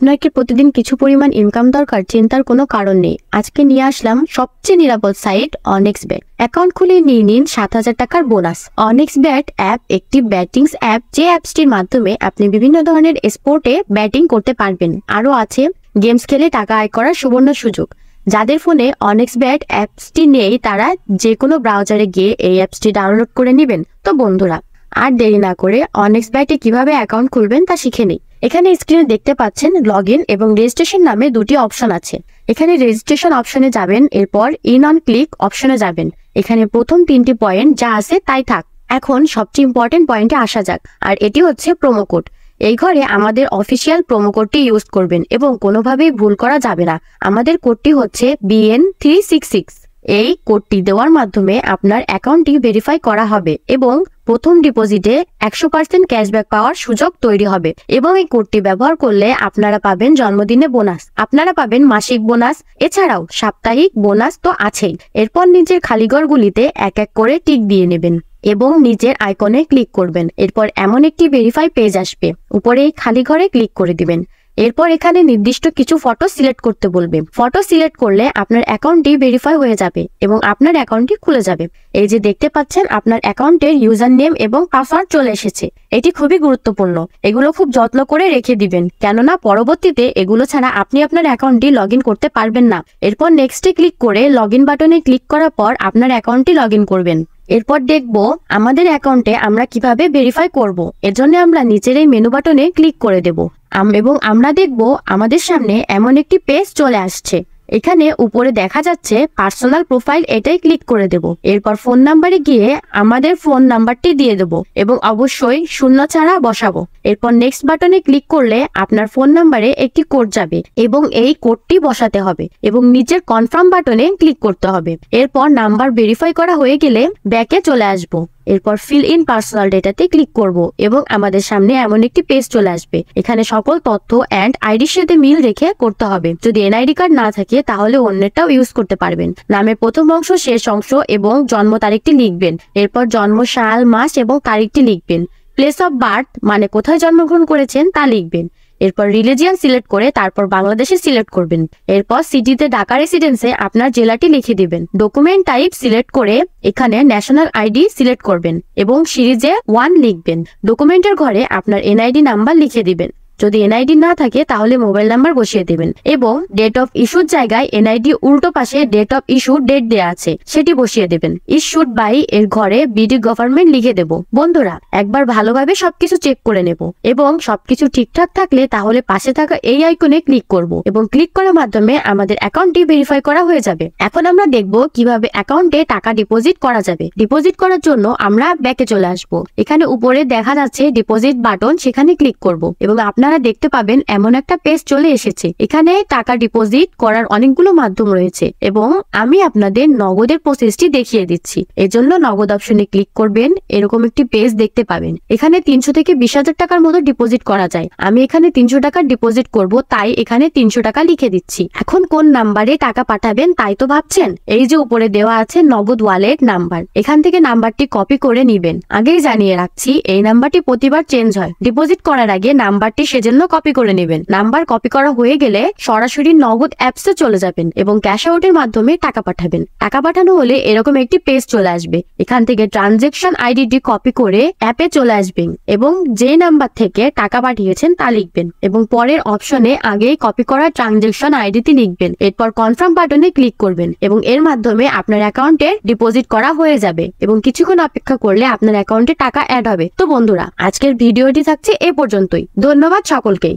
আপনার কি প্রতিদিন কিছু পরিমাণ ইনকাম দরকার? চিন্তার কোনো কারণ নেই। আজকে নিয়ে আসলাম সবচেয়ে নিরাপদ সাইট অনেক্সবেট। অ্যাকাউন্ট খুলে নিয়ে নিন 7,000 টাকার বোনাস। অনেক্সবেট অ্যাপ একটি ব্যাটিংস অ্যাপ, যে অ্যাপসটির মাধ্যমে আপনি বিভিন্ন ধরনের স্পোর্টে ব্যাটিং করতে পারবেন। আরও আছে গেমস খেলে টাকা আয় করার সুবর্ণ সুযোগ। যাদের ফোনে অনেক্সবেট অ্যাপসটি নেই তারা যে কোনো ব্রাউজারে গিয়ে এই অ্যাপসটি ডাউনলোড করে নেবেন। তো বন্ধুরা, আর দেরি না করে অনেক্সবেটে কিভাবে অ্যাকাউন্ট খুলবেন তা শিখে নিই। এখানে স্ক্রিনে দেখতে পাচ্ছেন লগইন এবং রেজিস্ট্রেশন নামে দুটি অপশন আছে। এখানে রেজিস্ট্রেশন অপশনে যাবেন, এরপর ইন অন ক্লিক অপশনে যাবেন। এখানে প্রথম 3টি পয়েন্ট যা আছে তাই থাক। এখন সবচেয়ে ইম্পর্টেন্ট পয়েন্টে আসা যাক, আর এটি হচ্ছে প্রোমো কোড। এই ঘরে আমাদের অফিসিয়াল প্রোমো কোডটি ইউজ করবেন এবং কোনোভাবেই ভুল করা যাবে না। আমাদের কোডটি হচ্ছে BN366। এই কোডটি দেওয়ার মাধ্যমে আপনার অ্যাকাউন্টটি ভেরিফাই করা হবে এবং প্রথম ডিপোজিটে 100% ক্যাশব্যাক পাওয়ার সুযোগ তৈরি হবে। এবং এই কোডটি ব্যবহার করলে আপনারা পাবেন জন্মদিনে বোনাস, আপনারা পাবেন মাসিক বোনাস, এছাড়াও সাপ্তাহিক বোনাস তো আছেই। এরপর নিজের খালি ঘরগুলিতে এক এক করে টিক দিয়ে নেবেন এবং নিচের আইকনে ক্লিক করবেন। এরপর এমন একটি ভেরিফাই পেজ আসবে, উপরে এই খালি ঘরে ক্লিক করে দিবেন। এরপর এখানে নির্দিষ্ট কিছু ফটো সিলেক্ট করতে বলবে। ফটো সিলেক্ট করলে আপনার অ্যাকাউন্টটি ভেরিফাই হয়ে যাবে এবং আপনার অ্যাকাউন্টটি খুলে যাবে। এই যে দেখতে পাচ্ছেন আপনার অ্যাকাউন্টের ইউজার নেম এবং পাসওয়ার্ড চলে এসেছে। এটি খুবই গুরুত্বপূর্ণ, এগুলো খুব যত্ন করে রেখে দিবেন, কেননা পরবর্তীতে এগুলো ছাড়া আপনি আপনার অ্যাকাউন্টটি লগ ইন করতে পারবেন না। এরপর নেক্সটে ক্লিক করে লগ ইন বাটনে ক্লিক করার পর আপনার অ্যাকাউন্টটি লগ ইন করবেন। এরপর দেখব আমাদের অ্যাকাউন্টে আমরা কিভাবে ভেরিফাই করব। এর জন্য আমরা নিচের এই মেনু বাটনে ক্লিক করে দেব এবং আমরা দেখব আমাদের সামনে এমন একটি পেজ চলে আসছে। এখানে উপরে দেখা যাচ্ছে পার্সোনাল প্রোফাইল, এটাই ক্লিক করে দেব। এরপর ফোন নাম্বারে গিয়ে আমাদের ফোন নাম্বারটি দিয়ে দেব এবং অবশ্যই শূন্য ছাড়া বসাবো। এরপর নেক্সট বাটনে ক্লিক করলে আপনার ফোন নাম্বারে একটি কোড যাবে এবং এই কোডটি বসাতে হবে এবং নিচের কনফার্ম বাটনে ক্লিক করতে হবে। এরপর নাম্বার ভেরিফাই করা হয়ে গেলে ব্যাকে চলে আসবো। এরপর ফিল ইন পার্সোনাল ডেটাতে ক্লিক করব এবং আমাদের সামনে এমন একটি পেজ চলে আসবে। এখানে সকল তথ্য অ্যান্ড আইডির সাথে মিল রেখে করতে হবে। যদি এনআইডি কার্ড না থাকে তাহলে অন্যটাও ইউজ করতে পারবেন। নামের প্রথম অংশ, শেষ অংশ এবং জন্ম তারিখটি লিখবেন। এরপর জন্ম সাল, মাস এবং তারিখটি লিখবেন। প্লেস অফ বার্থ মানে কোথায় জন্মগ্রহণ করেছেন তা লিখবেন। এরপর রিলিজিয়ান সিলেক্ট করে তারপর বাংলাদেশে সিলেক্ট করবেন। এরপর সিটিতে ঢাকা রেসিডেন্সে আপনার জেলাটি লিখে দিবেন। ডকুমেন্ট টাইপ সিলেক্ট করে এখানে ন্যাশনাল আইডি সিলেক্ট করবেন এবং সিরিজে 1 লিখবেন। ডকুমেন্টের ঘরে আপনার এনআইডি নাম্বার লিখে দিবেন। যদি এনআইডি না থাকে তাহলে মোবাইল নাম্বার বসিয়ে দেবেন এবং ডেট অফ ইস্যুর জায়গায় এনআইডি উল্টো পাশে ডেট অফ ইস্যু ডেট দেয়া আছে সেটি বসিয়ে দেবেন। ইস্যুড বাই এর ঘরে বিডি গভর্নমেন্ট লিখে দেব। বন্ধুরা, একবার ভালোভাবে সবকিছু চেক করে নেব এবং সবকিছু ঠিকঠাক থাকলে তাহলে পাশে থাকা এই আইকনে ক্লিক করব এবং ক্লিক করার মাধ্যমে আমাদের অ্যাকাউন্টটি ভেরিফাই করা হয়ে যাবে। এখন আমরা দেখব কিভাবে অ্যাকাউন্টে টাকা ডিপোজিট করা যাবে। ডিপোজিট করার জন্য আমরা ব্যাকে চলে আসব। এখানে উপরে দেখা যাচ্ছে ডিপোজিট বাটন, সেখানে ক্লিক করব এবং আপনারা দেখতে পাবেন এমন একটা পেজ চলে এসেছে। এখানে টাকা ডিপোজিট করার অনেকগুলো মাধ্যম রয়েছে এবং আমি আপনাদের নগদের প্রসেসটি দেখিয়ে দিচ্ছি। এজন্য নগদ অপশনে ক্লিক করবেন, এরকম একটি পেজ দেখতে পাবেন। এখানে 300 থেকে 20,000 টাকার মতো ডিপোজিট করা যায়। আমি এখানে 300 টাকা ডিপোজিট করব, তাই এখানে 300 টাকা লিখে দিচ্ছি। এখন কোন নাম্বারে টাকা পাঠাবেন তাই তো ভাবছেন। এই যে উপরে দেওয়া আছে নগদ ওয়ালেট নাম্বার, এখান থেকে নাম্বারটি কপি করে নিবেন। আগেই জানিয়ে রাখছি এই নাম্বারটি প্রতিবার চেঞ্জ হয়। ডিপোজিট করার আগে নাম্বারটি সেজন্য কপি করে নেবেন। নাম্বার কপি করা হয়ে গেলে সরাসরি নগদ অ্যাপসে চলে যাবেন এবং ক্যাশ আউটের মাধ্যমে টাকা পাঠাবেন। টাকা পাঠানো হলে এরকম একটি পেজ চলে আসবে। এখান থেকে ট্রানজেকশন আইডিটি কপি করে অ্যাপে চলে আসবেন এবং যে নাম্বার থেকে টাকা পাঠিয়েছেন তা লিখবেন এবং পরের অপশনে আগেই কপি করা ট্রানজেকশন আইডিটি লিখবেন। এরপর কনফার্ম বাটনে ক্লিক করবেন এবং এর মাধ্যমে আপনার অ্যাকাউন্টে ডিপোজিট করা হয়ে যাবে এবং কিছুক্ষণ অপেক্ষা করলে আপনার অ্যাকাউন্টে টাকা অ্যাড হবে। তো বন্ধুরা, আজকের ভিডিওটি থাকছে এ পর্যন্তই। ধন্যবাদ সকলকেই।